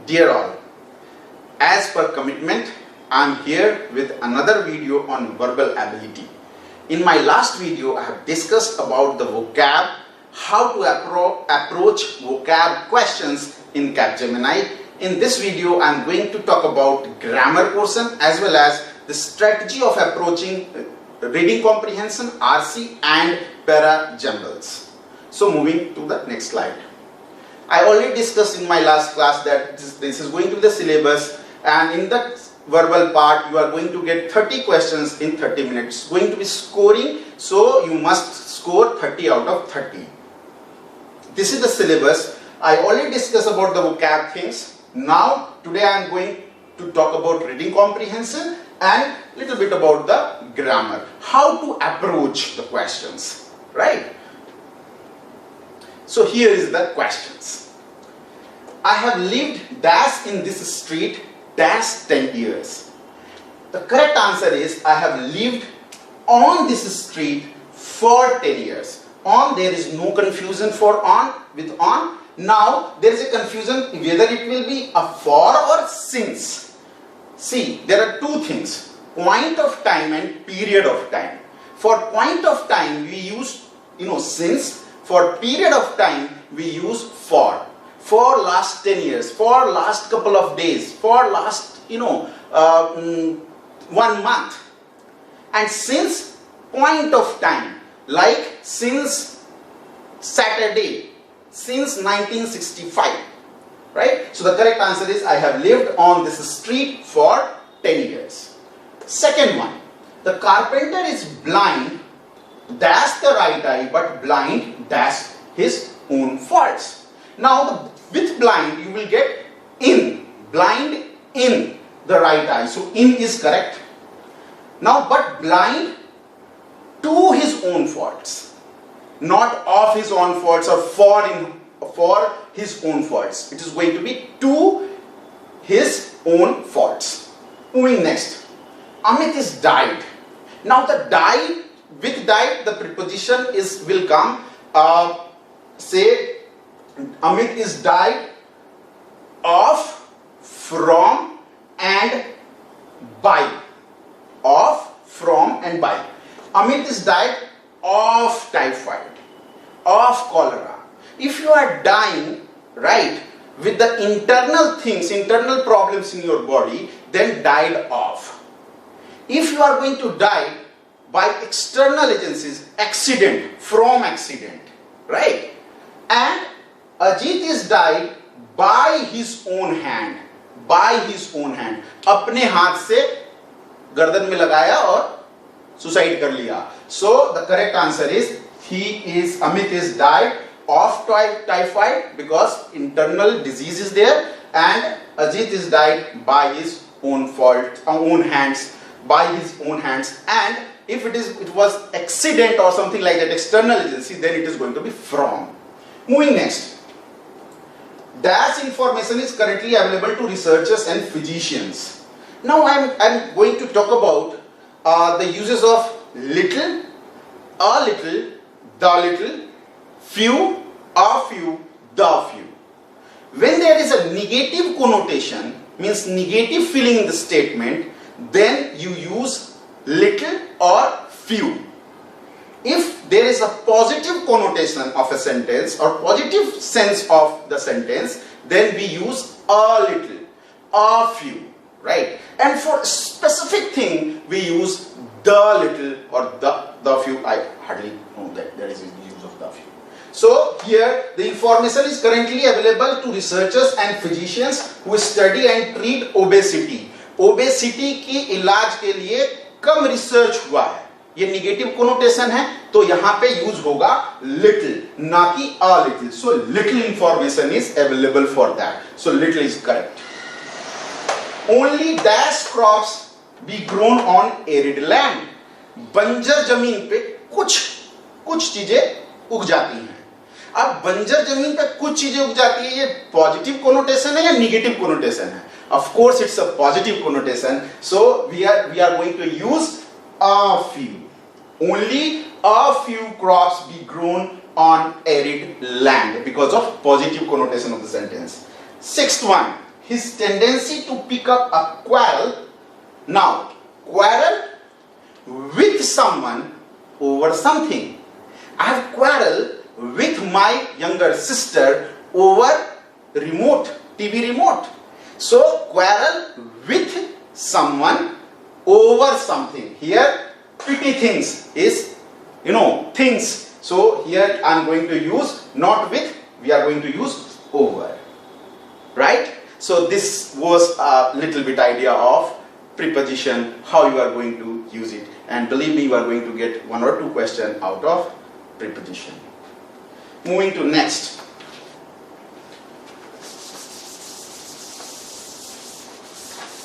Dear all, as per commitment, I am here with another video on verbal ability. In my last video, I have discussed about the vocab, how to approach vocab questions in Capgemini. In this video, I am going to talk about grammar portion as well as the strategy of approaching reading comprehension, RC and para jumbles. So moving to the next slide. I already discussed in my last class that this is going to be the syllabus, and in that verbal part you are going to get 30 questions in 30 minutes. Going to be scoring, so you must score 30 out of 30. This is the syllabus. I already discussed about the vocab things. Now today I am going to talk about reading comprehension and little bit about the grammar. How to approach the questions, right? So here is the questions. I have lived dash in this street dash 10 years. The correct answer is I have lived on this street for 10 years. On, there is no confusion for on with on. Now there is a confusion whether it will be a for or since. See, there are two things, point of time and period of time. For point of time we use since. For period of time we use for last 10 years, for last couple of days, for last 1 month. And since, point of time, like since Saturday, since 1965, right? So the correct answer is I have lived on this street for 10 years. Second one, the carpenter is blind dash the right eye but blind dash his own faults. Now with blind you will get in, blind in the right eye, so in is correct. Now but blind to his own faults, not of his own faults or for his own faults. It is going to be to his own faults. Moving next, Amit is died. Now the died, with died the preposition will come, say Amit is died of, from and by. Of, from and by. Amit is died of typhoid, of cholera. If you are dying, right, with the internal things, internal problems in your body, then died of. If you are going to die by external agencies, accident, from accident, right? And Ajit is died by his own hand, by his own hand. अपने हाथ से गर्दन में लगाया और suicide कर लिया. So the correct answer is Amit is died of typhoid because internal disease is there, and Ajit is died by his own hands, by his own hands. And if it was accident or something like that, external agency, then it is going to be from. Moving next. Dash information is currently available to researchers and physicians. Now I'm going to talk about the uses of little, a little, the little, few, a few, the few. When there is a negative connotation, means negative feeling in the statement, then you use little or few. If there is a positive connotation of a sentence or positive sense of the sentence, then we use a little, a few, right? And for a specific thing, we use the little or the few. I hardly know that there is a use of the few. So here the information is currently available to researchers and physicians who study and treat obesity. Obesity की इलाज के लिए कम research हुआ है. ये negative connotation है, तो यहां पे यूज होगा लिटिल, ना कि a little. So little information is available for that. So little is correct. Only dash crops B grown on arid land. बंजर जमीन पे कुछ चीजें उग जाती हैं. अब बंजर जमीन पे कुछ चीजें उग जाती है, ये पॉजिटिव कोनोटेशन है या निगेटिव कोनोटेशन है? Of course it's a positive connotation. So we are going to use a few. Only a few crops be grown on arid land because of positive connotation of the sentence. Sixth one, his tendency to pick up a quarrel. Now, quarrel with someone over something. I have quarrel with my younger sister over remote, TV remote. So, quarrel with someone over something. Here, petty things is, things. So, here I am going to use not with, we are going to use over. Right? So, this was a little bit idea of preposition, how you are going to use it. And believe me, you are going to get 1 or 2 questions out of preposition. Moving to next.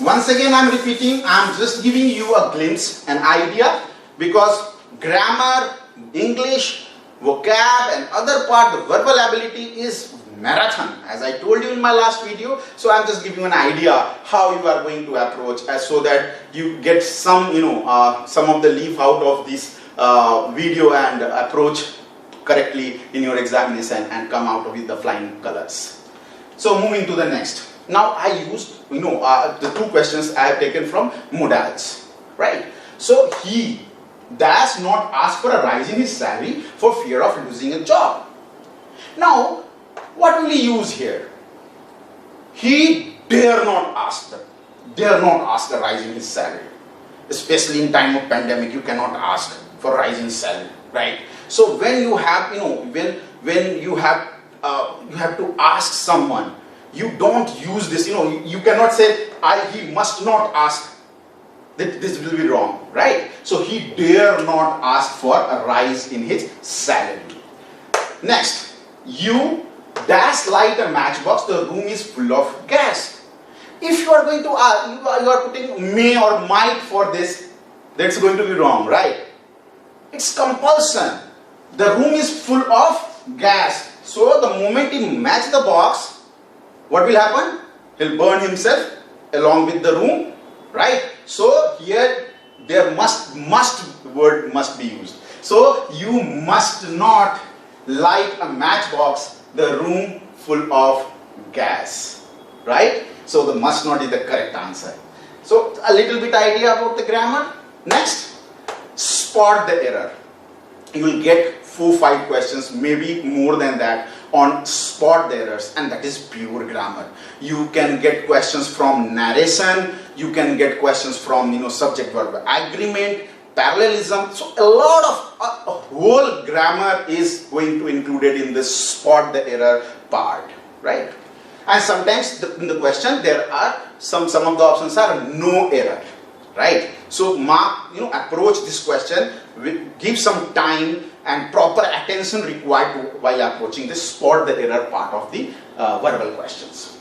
Once again, I am repeating, I am just giving you a glimpse, an idea, because grammar, English, vocab and other part, the verbal ability is marathon, as I told you in my last video. So I am just giving you an idea how you are going to approach, so that you get some, some of the leaf out of this video and approach correctly in your examination and come out with the flying colors. So moving to the next. Now I used, the 2 questions I have taken from modals, right? So he does not ask for a rise in his salary for fear of losing a job. Now, what will he use here? He dare not ask a rise in his salary. Especially in time of pandemic, you cannot ask for rise in salary, right? So when you have, when you have to ask someone, you don't use this, you cannot say, he must not ask. This will be wrong, right? So he dare not ask for a rise in his salary. Next, you dash light a matchbox, the room is full of gas. If you are going to ask, you are putting may or might for this, that's going to be wrong, right? It's compulsion. The room is full of gas. So the moment he match the box, what will happen? He'll burn himself along with the room, right? So here there word must be used. So you must not light a matchbox, the room full of gas, right? So the must not is the correct answer. So a little bit idea about the grammar. Next, spot the error. You will get 4-5 questions, maybe more than that, on spot the errors, and that is pure grammar. You can get questions from narration, you can get questions from subject verb agreement, parallelism. So a lot of a whole grammar is going to included in this spot the error part, right? And sometimes in the question there are some of the options are no error, right? So approach this question, give some time and proper attention required while approaching this spot the error part of the verbal questions.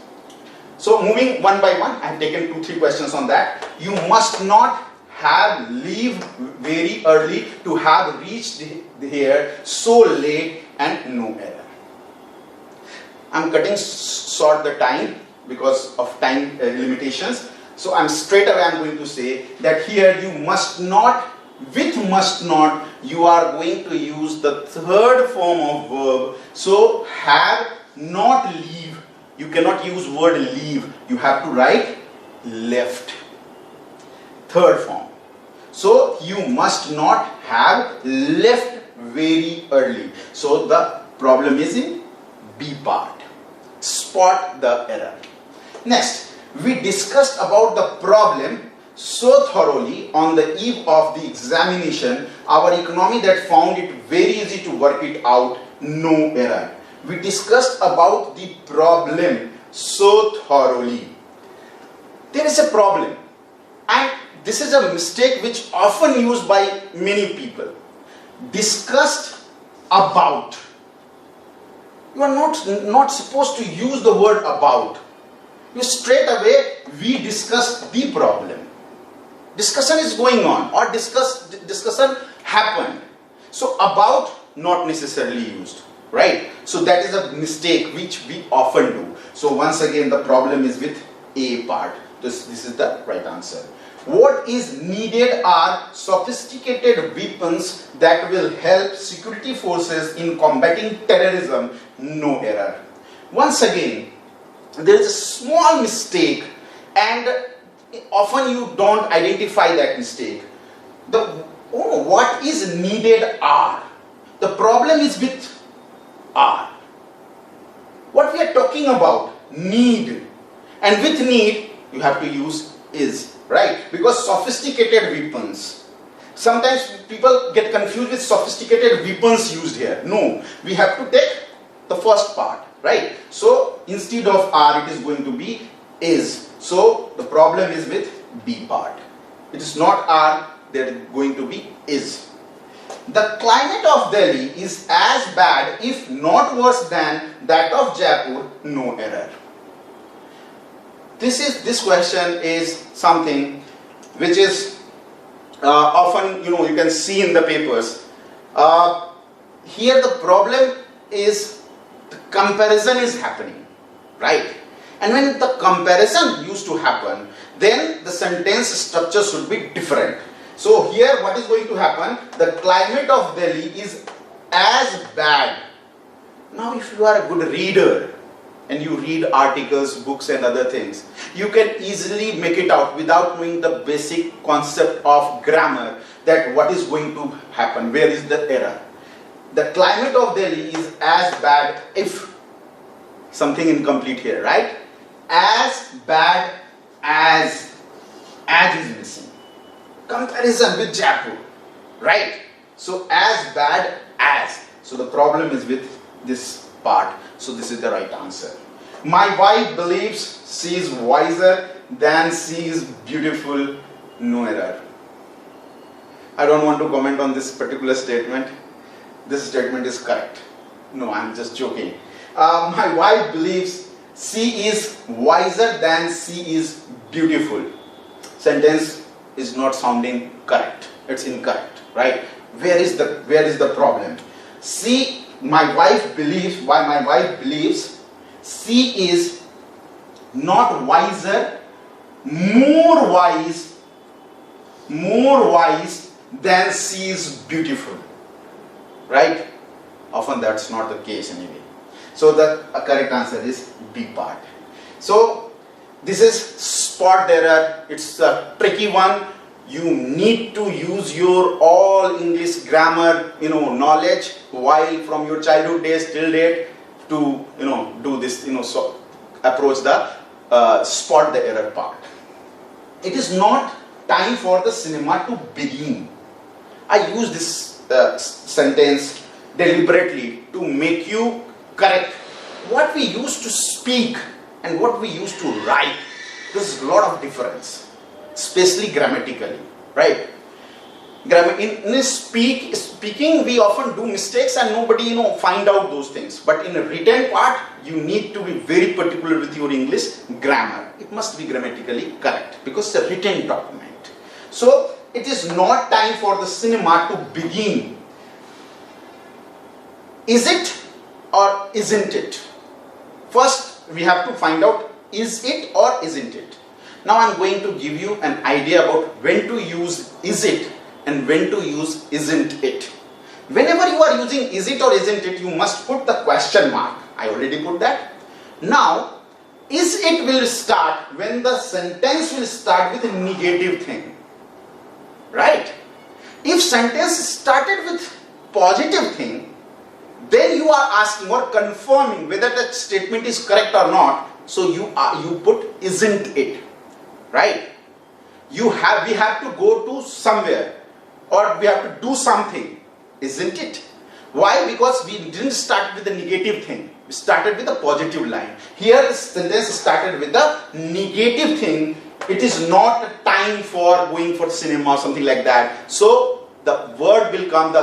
So moving one by one, I have taken 2-3 questions on that. You must not have leave very early to have reached here so late and no error. I am cutting short the time because of time limitations. So I am straight away going to say that here you must not, with must not, you are going to use the third form of verb. So have not leave. You cannot use word leave. You have to write left. Third form. So you must not have left very early. So the problem is in B part. Spot the error. Next, we discussed about the problem so thoroughly on the eve of the examination, our economy that found it very easy to work it out, no error. We discussed about the problem so thoroughly. There is a problem, and this is a mistake which often used by many people. Discussed about. You are not supposed to use the word about. You straight away, we discussed the problem. Discussion is going on, or discussion happened. So about not necessarily used, right? So that is a mistake which we often do. So once again, the problem is with A part. This is the right answer. What is needed are sophisticated weapons that will help security forces in combating terrorism, no error. Once again, there is a small mistake, and often you don't identify that mistake. What is needed are. The problem is with are. What we are talking about, need. And with need, you have to use is, right? Because sophisticated weapons. Sometimes people get confused with sophisticated weapons used here. No, we have to take the first part, right? So instead of are, it is going to be is. So the problem is with B part. It is not are, there is going to be is. The climate of Delhi is as bad, if not worse than that of Jaipur, no error. This question is something which is often, you can see in the papers. Here the problem is the comparison is happening, right? And when the comparison used to happen, then the sentence structure should be different. So here what is going to happen? The climate of Delhi is as bad. Now if you are a good reader and you read articles, books and other things, you can easily make it out without knowing the basic concept of grammar, that what is going to happen, where is the error. The climate of Delhi is as bad, if something incomplete here, right? As bad as is missing. Comparison with Jaipur, right? So as bad as. So the problem is with this part. So this is the right answer. My wife believes she is wiser than she is beautiful. No error. I don't want to comment on this particular statement. This statement is correct. No, I'm just joking. My wife believes she is wiser than she is beautiful. Sentence is not sounding correct. It's incorrect, right? Where is the problem? My wife believes she is not wiser, more wise than she is beautiful, right? Often that's not the case anyway. So the correct answer is B part. So this is spot error. It's a tricky one. You need to use your all English grammar, knowledge while from your childhood days till date to, do this, so approach the spot the error part. It is not time for the cinema to begin. I use this sentence deliberately to make you correct what we used to speak and what we used to write. There's a lot of difference, especially grammatically, right? In speaking, we often do mistakes and nobody, find out those things. But in a written part, you need to be very particular with your English grammar. It must be grammatically correct because it's a written document. So it is not time for the cinema to begin. Is it or isn't it? First, we have to find out, is it or isn't it? Now I'm going to give you an idea about when to use is it and when to use isn't it. Whenever you are using is it or isn't it, you must put the question mark. I already put that. Now, is it will start when the sentence will start with a negative thing. Right? If sentence started with positive thing, then you are asking or confirming whether that statement is correct or not. So you put isn't it. Right? We have to go to somewhere or we have to do something, isn't it? Why? Because we didn't start with the negative thing. We started with a positive line. Here the sentence started with the negative thing. It is not time for going for cinema or something like that. So the word will come,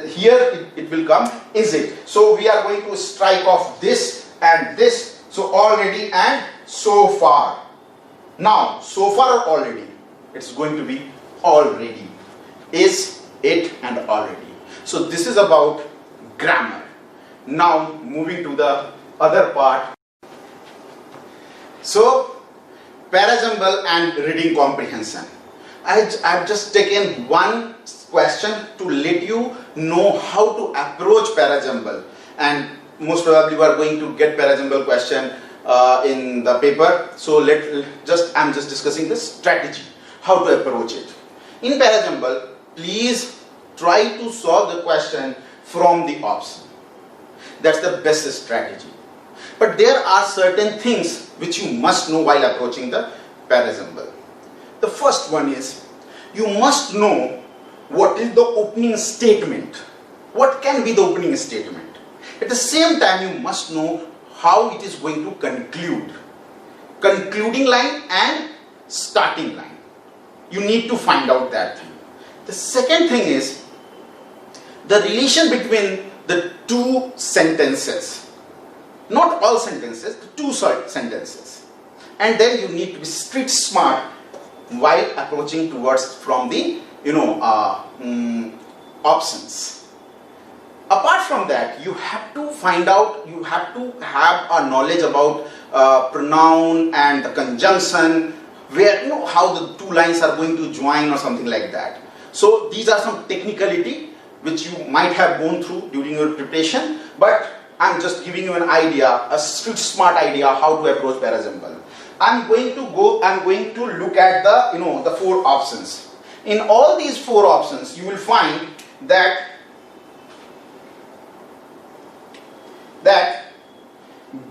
here it will come, is it. So we are going to strike off this and this. So already and so far. Now, so far or already? It's going to be already. Is, it and already. So this is about grammar. Now moving to the other part. So parajumble and reading comprehension. I've just taken one question to let you know how to approach parajumble, and most probably we are going to get parajumble question in the paper. So I'm just discussing the strategy, how to approach it. In Parajumble, please try to solve the question from the option. That's the best strategy. But there are certain things which you must know while approaching the Parajumble. The first one is, you must know what is the opening statement. What can be the opening statement? At the same time, you must know how it is going to conclude. Concluding line and starting line. You need to find out that thing. The second thing is the relation between the two sentences. Not all sentences, the two sentences. And then you need to be street smart while approaching towards from the options. Apart from that, you have to find out, you have to have a knowledge about pronoun and the conjunction, where how the two lines are going to join or something like that. So these are some technicality which you might have gone through during your preparation, but I'm just giving you an idea, a street smart idea how to approach Parajumble. I'm going to look at the the 4 options. In all these 4 options, you will find that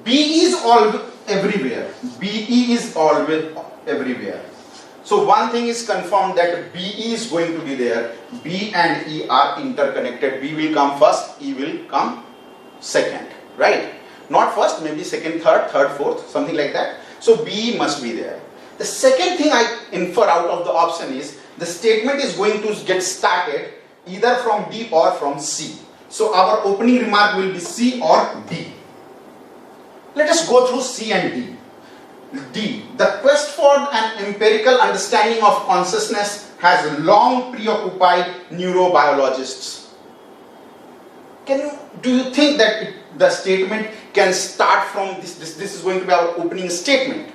BE is always everywhere. BE is always everywhere. So one thing is confirmed that BE is going to be there. B and E are interconnected. B will come first, E will come second, right? Not first, maybe second, third, fourth, something like that. So BE must be there. The second thing I infer out of the option is the statement is going to get started either from D or from C. So our opening remark will be C or D. Let us go through C and D. D. The quest for an empirical understanding of consciousness has long preoccupied neurobiologists. Do you think that the statement can start from this is going to be our opening statement?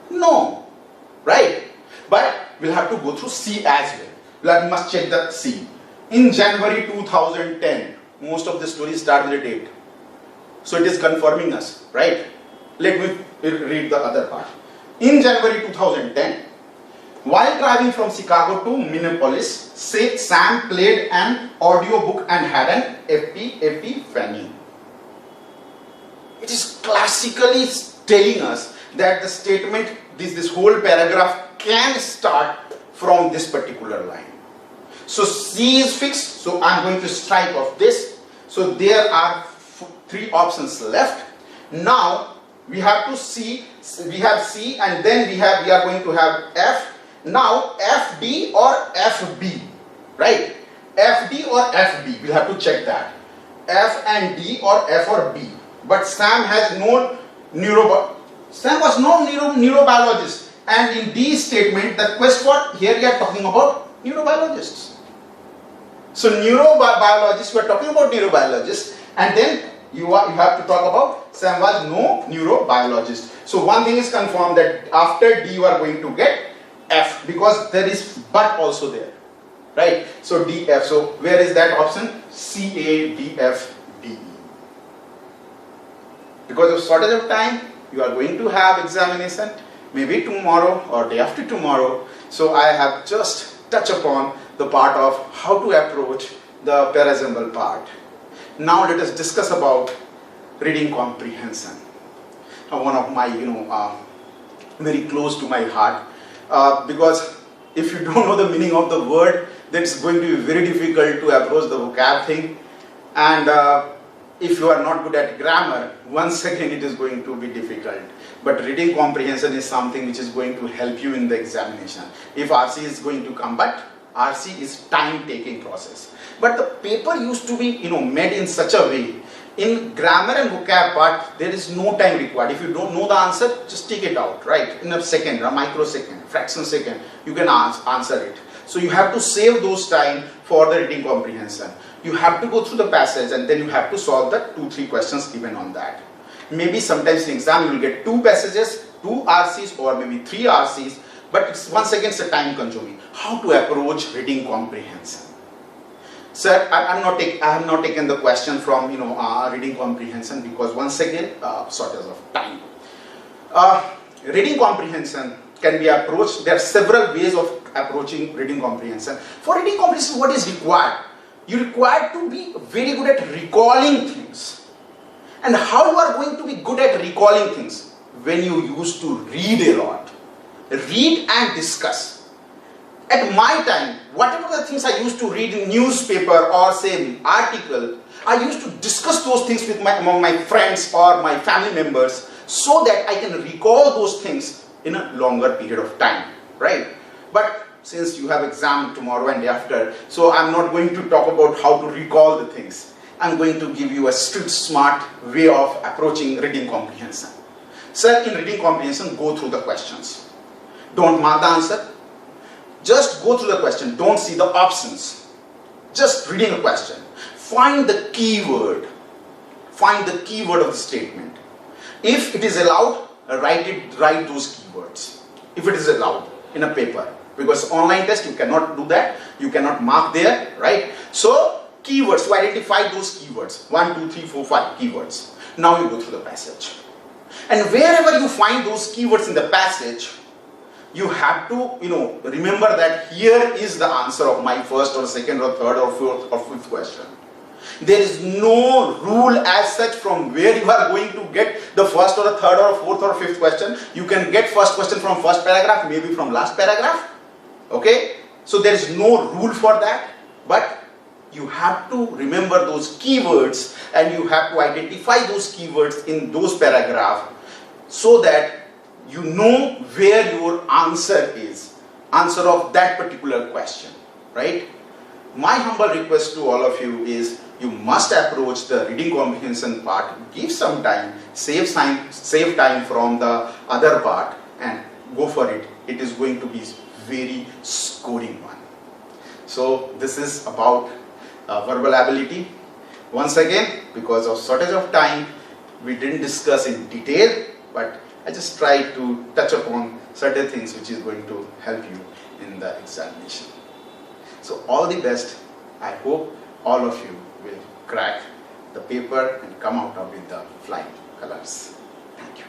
No. Right? But we'll have to go through C as well. We must check the C. In January 2010, most of the stories start with a date. So it is confirming us, right? Let me read the other part. In January 2010, while driving from Chicago to Minneapolis, Sam played an audiobook and had an epiphany. It is classically telling us that the statement, this whole paragraph can start from this particular line. So C is fixed, so I'm going to strike off this. So there are 3 options left. Now we have to C, we have C, and then we are going to have F. Now FD or FB, right? FD or FB, we'll have to check that. F and D or F or B. But Sam has no Sam was no neurobiologist, and in D statement, the quest for, here we are talking about neurobiologists. So neurobiologists, we are talking about neurobiologists, and then you have to talk about Sam was no neurobiologist. So one thing is confirmed that after D you are going to get F, because there is but also there, right? So DF. So where is that option? CADFDE. Because of shortage of time, you are going to have examination maybe tomorrow or day after tomorrow. So I have just touched upon the part of how to approach the Parajumble part. Now let us discuss about reading comprehension. One of my, very close to my heart. Because if you don't know the meaning of the word, then it's going to be very difficult to approach the vocab thing. And if you are not good at grammar, once again it is going to be difficult. But reading comprehension is something which is going to help you in the examination. If RC is going to come, but RC is time-taking process. But the paper used to be, made in such a way. In grammar and vocab part, there is no time required. If you don't know the answer, just take it out, right? In a second, a microsecond, fraction second, you can answer it. So you have to save those time for the reading comprehension. You have to go through the passage and then you have to solve the 2-3 questions given on that. Maybe sometimes in exam you will get 2 passages, 2 RCs or maybe 3 RCs, but it's once again it's a time consuming. How to approach reading comprehension? Sir, I have not taken the question from reading comprehension because once again shortage of time. Reading comprehension can be approached. There are several ways of approaching reading comprehension. For reading comprehension, what is required? You require to be very good at recalling things. And how you are going to be good at recalling things? When you used to read a lot. Read and discuss. At my time, whatever the things I used to read in newspaper or say article, I used to discuss those things with among my friends or my family members so that I can recall those things in a longer period of time, right? But since you have exam tomorrow and day after, so I'm not going to talk about how to recall the things. I'm going to give you a street smart way of approaching reading comprehension. Sir, in reading comprehension, go through the questions. Don't mark the answer. Just go through the question. Don't see the options. Just reading a question. Find the keyword. Find the keyword of the statement. If it is allowed, write those keywords. If it is allowed in a paper. Because online test, you cannot do that. You cannot mark there, right? So, keywords, to identify those keywords. 1, 2, 3, 4, 5 keywords. Now you go through the passage. And wherever you find those keywords in the passage, you have to, remember that here is the answer of my first or second or third or fourth or fifth question. There is no rule as such from where you are going to get the first or the third or fourth or fifth question. You can get first question from first paragraph, maybe from last paragraph. Okay? So there is no rule for that. But you have to remember those keywords and you have to identify those keywords in those paragraphs so that you know where your answer is. Answer of that particular question. Right? My humble request to all of you is you must approach the reading comprehension part, give some time, save time from the other part and go for it. It is going to be very scoring one. So this is about verbal ability. Once again, because of shortage of time, we didn't discuss in detail, but I just tried to touch upon certain things which is going to help you in the examination. So all the best. I hope all of you will crack the paper and come out with the flying colors. Thank you.